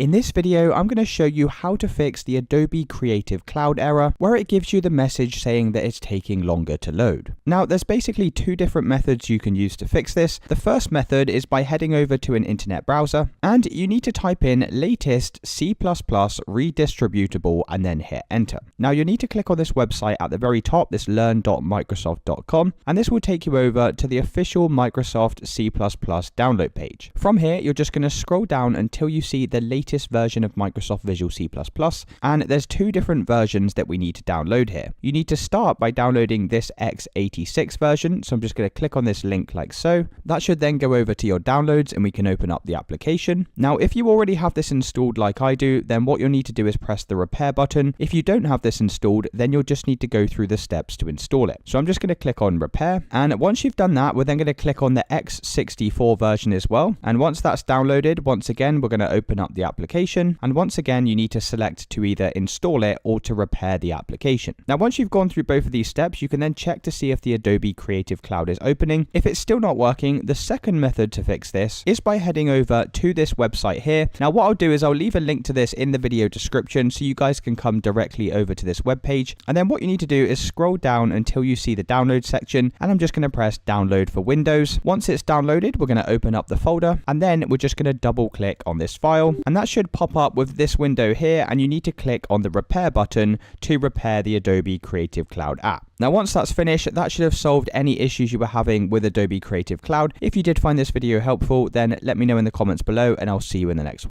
In this video, I'm going to show you how to fix the Adobe Creative Cloud error where it gives you the message saying that it's taking longer to load. Now, there's basically two different methods you can use to fix this. The first method is by heading over to an internet browser, and you need to type in latest C++ redistributable and then hit enter. Now, you need to click on this website at the very top, this learn.microsoft.com, and this will take you over to the official Microsoft C++ download page. From here, you're just going to scroll down until you see the latest version of Microsoft Visual C++, and there's two different versions that we need to download here. You need to start by downloading this x86 version, so I'm just going to click on this link like so. That should then go over to your downloads and we can open up the application. Now, if you already have this installed like I do, then what you'll need to do is press the repair button. If you don't have this installed, then you'll just need to go through the steps to install it. So I'm just going to click on repair, and once you've done that, we're then going to click on the x64 version as well. And once that's downloaded, once again, we're going to open up the application, and once again you need to select to either install it or to repair the application. Now, once you've gone through both of these steps, you can then check to see if the Adobe Creative Cloud is opening. If it's still not working, the second method to fix this is by heading over to this website here. Now, what I'll do is I'll leave a link to this in the video description so you guys can come directly over to this web page, and then what you need to do is scroll down until you see the download section, and I'm just going to press download for Windows. Once it's downloaded, we're going to open up the folder, and then we're just going to double click on this file, and that should pop up with this window here, and you need to click on the repair button to repair the Adobe Creative Cloud app. Now, once that's finished, that should have solved any issues you were having with Adobe Creative Cloud. If you did find this video helpful, then let me know in the comments below, and I'll see you in the next one.